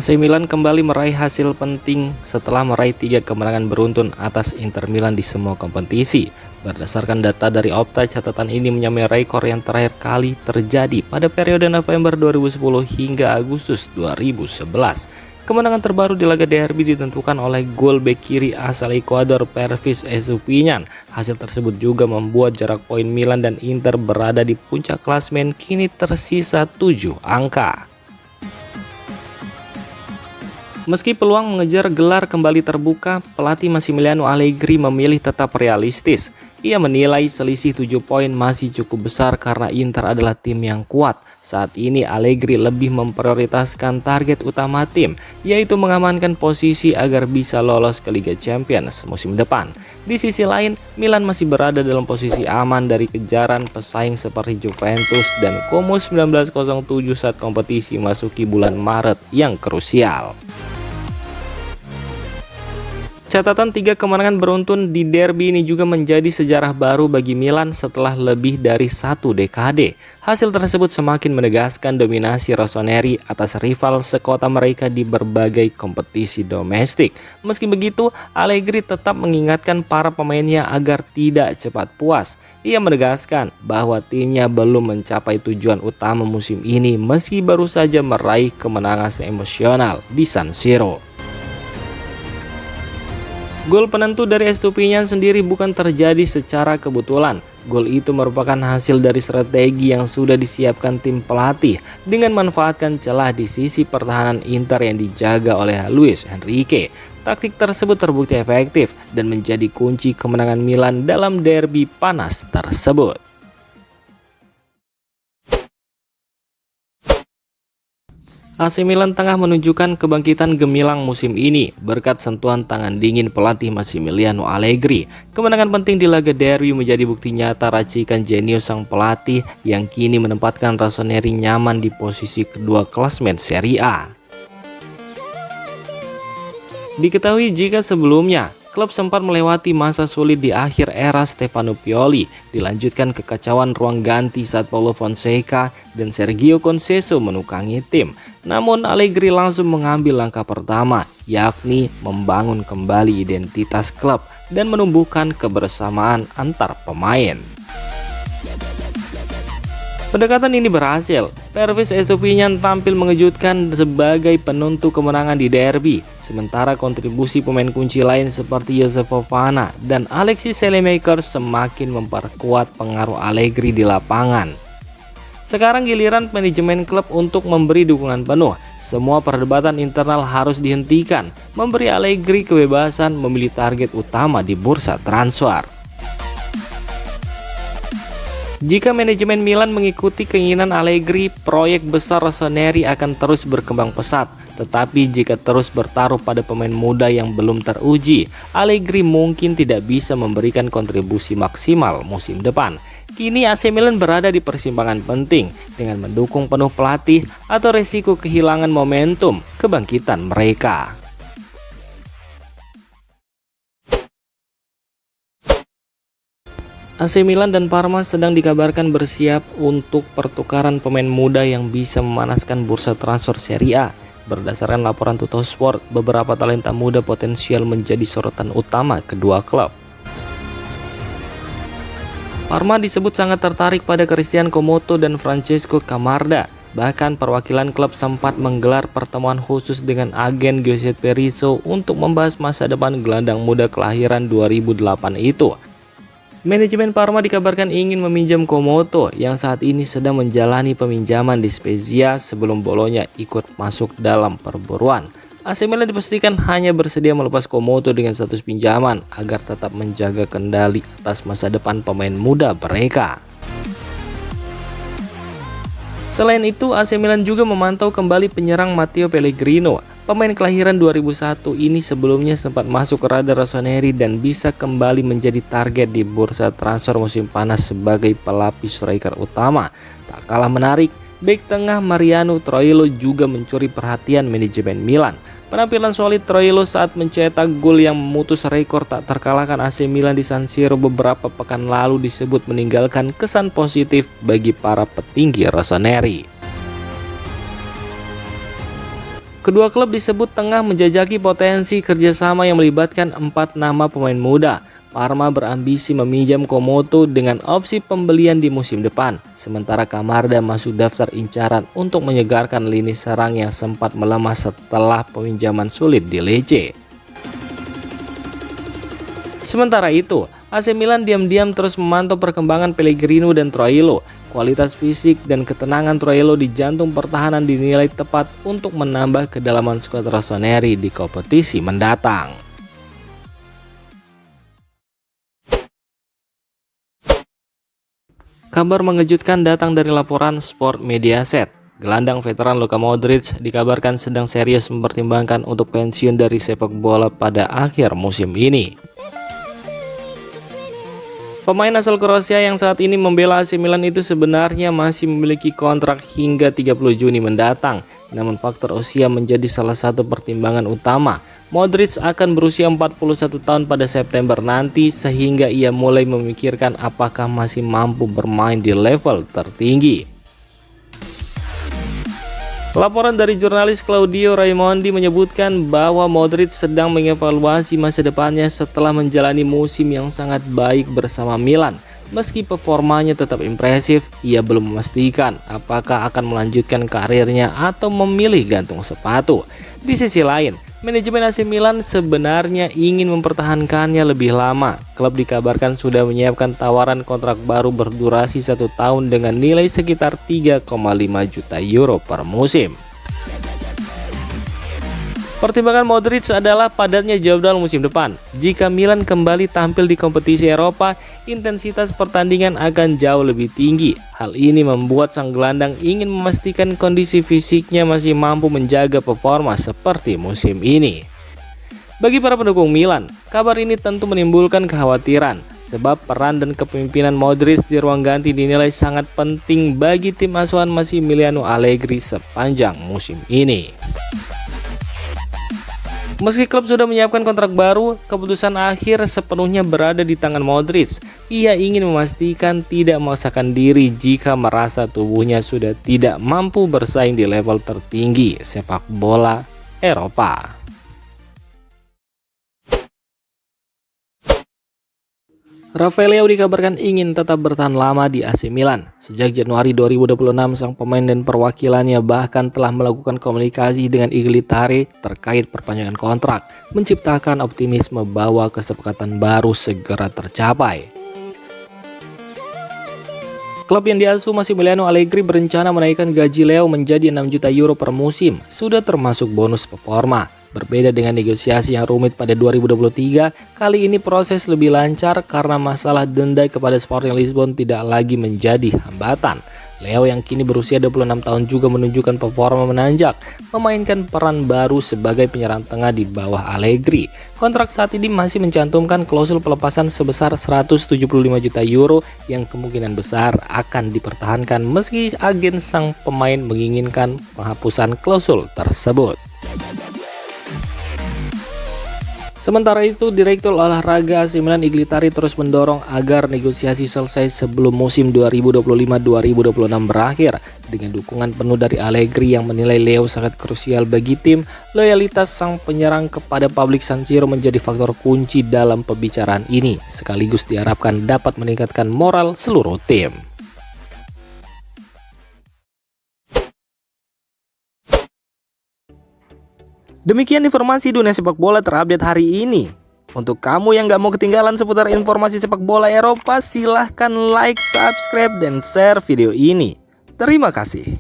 AC Milan kembali meraih hasil penting setelah meraih 3 kemenangan beruntun atas Inter Milan di semua kompetisi. Berdasarkan data dari Opta, catatan ini menyamai rekor yang terakhir kali terjadi pada periode November 2010 hingga Agustus 2011. Kemenangan terbaru di laga derby ditentukan oleh gol bek kiri asal Ekuador Pervis Estupiñán. Hasil tersebut juga membuat jarak poin Milan dan Inter berada di puncak klasemen kini tersisa 7 angka. Meski peluang mengejar gelar kembali terbuka, pelatih Massimiliano Allegri memilih tetap realistis. Ia menilai selisih 7 poin masih cukup besar karena Inter adalah tim yang kuat. Saat ini Allegri lebih memprioritaskan target utama tim, yaitu mengamankan posisi agar bisa lolos ke Liga Champions musim depan. Di sisi lain, Milan masih berada dalam posisi aman dari kejaran pesaing seperti Juventus dan Como 1907 saat kompetisi masuki bulan Maret yang krusial. Catatan 3 kemenangan beruntun di derby ini juga menjadi sejarah baru bagi Milan setelah lebih dari 1 dekade. Hasil tersebut semakin menegaskan dominasi Rossoneri atas rival sekota mereka di berbagai kompetisi domestik. Meski begitu, Allegri tetap mengingatkan para pemainnya agar tidak cepat puas. Ia menegaskan bahwa timnya belum mencapai tujuan utama musim ini meski baru saja meraih kemenangan emosional di San Siro. Gol penentu dari Estupiñán sendiri bukan terjadi secara kebetulan. Gol itu merupakan hasil dari strategi yang sudah disiapkan tim pelatih dengan memanfaatkan celah di sisi pertahanan Inter yang dijaga oleh Luis Enrique. Taktik tersebut terbukti efektif dan menjadi kunci kemenangan Milan dalam derby panas tersebut. AC Milan tengah menunjukkan kebangkitan gemilang musim ini berkat sentuhan tangan dingin pelatih Massimiliano Allegri. Kemenangan penting di laga derby menjadi bukti nyata racikan jenius sang pelatih yang kini menempatkan Rossoneri nyaman di posisi kedua klasemen Serie A. Diketahui jika sebelumnya klub sempat melewati masa sulit di akhir era Stefano Pioli, dilanjutkan kekacauan ruang ganti saat Paulo Fonseca dan Sergio Conceição menukangi tim. Namun Allegri langsung mengambil langkah pertama, yakni membangun kembali identitas klub dan menumbuhkan kebersamaan antar pemain. Pendekatan ini berhasil. Pervis Estupiñán tampil mengejutkan sebagai penentu kemenangan di derby, sementara kontribusi pemain kunci lain seperti Josef Fofana dan Alexis Saelemaekers semakin memperkuat pengaruh Allegri di lapangan. Sekarang giliran manajemen klub untuk memberi dukungan penuh. Semua perdebatan internal harus dihentikan, memberi Allegri kebebasan memilih target utama di bursa transfer. Jika manajemen Milan mengikuti keinginan Allegri, proyek besar Rossoneri akan terus berkembang pesat. Tetapi jika terus bertaruh pada pemain muda yang belum teruji, Allegri mungkin tidak bisa memberikan kontribusi maksimal musim depan. Kini AC Milan berada di persimpangan penting dengan mendukung penuh pelatih atau resiko kehilangan momentum kebangkitan mereka. AC Milan dan Parma sedang dikabarkan bersiap untuk pertukaran pemain muda yang bisa memanaskan bursa transfer Serie A. Berdasarkan laporan Tuttosport, beberapa talenta muda potensial menjadi sorotan utama kedua klub. Parma disebut sangat tertarik pada Cristian Comoto dan Francesco Camarda. Bahkan perwakilan klub sempat menggelar pertemuan khusus dengan agen Giuseppe Rizzo untuk membahas masa depan gelandang muda kelahiran 2008 itu. Manajemen Parma dikabarkan ingin meminjam Comoto yang saat ini sedang menjalani peminjaman di Spezia sebelum Bologna ikut masuk dalam perburuan. AC Milan dipastikan hanya bersedia melepas Comoto dengan status pinjaman agar tetap menjaga kendali atas masa depan pemain muda mereka. Selain itu, AC Milan juga memantau kembali penyerang Matteo Pellegrino. Pemain kelahiran 2001 ini sebelumnya sempat masuk ke radar Rossoneri dan bisa kembali menjadi target di bursa transfer musim panas sebagai pelapis striker utama. Tak kalah menarik, bek tengah Mariano Troilo juga mencuri perhatian manajemen Milan. Penampilan solid Troilo saat mencetak gol yang memutus rekor tak terkalahkan AC Milan di San Siro beberapa pekan lalu disebut meninggalkan kesan positif bagi para petinggi Rossoneri. Kedua klub disebut tengah menjajaki potensi kerjasama yang melibatkan 4 nama pemain muda. Parma berambisi meminjam Komoto dengan opsi pembelian di musim depan, sementara Camarda masuk daftar incaran untuk menyegarkan lini serang yang sempat melemah setelah peminjaman sulit di Lecce. Sementara itu, AC Milan diam-diam terus memantau perkembangan Pellegrino dan Troilo. Kualitas fisik dan ketenangan Troilo di jantung pertahanan dinilai tepat untuk menambah kedalaman skuad Rossoneri di kompetisi mendatang. Kabar mengejutkan datang dari laporan Sport Mediaset. Gelandang veteran Luka Modric dikabarkan sedang serius mempertimbangkan untuk pensiun dari sepak bola pada akhir musim ini. Pemain asal Kroasia yang saat ini membela AC Milan itu sebenarnya masih memiliki kontrak hingga 30 Juni mendatang. Namun faktor usia menjadi salah satu pertimbangan utama. Modric akan berusia 41 tahun pada September nanti, sehingga ia mulai memikirkan apakah masih mampu bermain di level tertinggi. Laporan dari jurnalis Claudio Raimondi menyebutkan bahwa Modric sedang mengevaluasi masa depannya setelah menjalani musim yang sangat baik bersama Milan. Meski performanya tetap impresif, ia belum memastikan apakah akan melanjutkan karirnya atau memilih gantung sepatu. Di sisi lain, manajemen AC Milan sebenarnya ingin mempertahankannya lebih lama. Klub dikabarkan sudah menyiapkan tawaran kontrak baru berdurasi 1 tahun dengan nilai sekitar 3,5 juta euro per musim. Pertimbangan Modric adalah padatnya jadwal musim depan. Jika Milan kembali tampil di kompetisi Eropa, intensitas pertandingan akan jauh lebih tinggi. Hal ini membuat sang gelandang ingin memastikan kondisi fisiknya masih mampu menjaga performa seperti musim ini. Bagi para pendukung Milan, kabar ini tentu menimbulkan kekhawatiran, sebab peran dan kepemimpinan Modric di ruang ganti dinilai sangat penting bagi tim asuhan Massimiliano Allegri sepanjang musim ini. Meski klub sudah menyiapkan kontrak baru, keputusan akhir sepenuhnya berada di tangan Modric. Ia ingin memastikan tidak memaksakan diri jika merasa tubuhnya sudah tidak mampu bersaing di level tertinggi sepak bola Eropa. Rafael Leao dikabarkan ingin tetap bertahan lama di AC Milan. Sejak Januari 2026, sang pemain dan perwakilannya bahkan telah melakukan komunikasi dengan Iglitare terkait perpanjangan kontrak, menciptakan optimisme bahwa kesepakatan baru segera tercapai. Klub yang diasuh Massimiliano Allegri berencana menaikkan gaji Leo menjadi 6 juta euro per musim, sudah termasuk bonus performa. Berbeda dengan negosiasi yang rumit pada 2023, kali ini proses lebih lancar karena masalah denda kepada Sporting Lisbon tidak lagi menjadi hambatan. Leo yang kini berusia 26 tahun juga menunjukkan performa menanjak, memainkan peran baru sebagai penyerang tengah di bawah Allegri. Kontrak saat ini masih mencantumkan klausul pelepasan sebesar 175 juta euro yang kemungkinan besar akan dipertahankan meski agen sang pemain menginginkan penghapusan klausul tersebut. Sementara itu, Direktur Olahraga AC Milan Iglitare terus mendorong agar negosiasi selesai sebelum musim 2025-2026 berakhir. Dengan dukungan penuh dari Allegri yang menilai Leo sangat krusial bagi tim, loyalitas sang penyerang kepada publik San Siro menjadi faktor kunci dalam pembicaraan ini, sekaligus diharapkan dapat meningkatkan moral seluruh tim. Demikian informasi dunia sepak bola terupdate hari ini. Untuk kamu yang gak mau ketinggalan seputar informasi sepak bola Eropa, silahkan like, subscribe, dan share video ini. Terima kasih.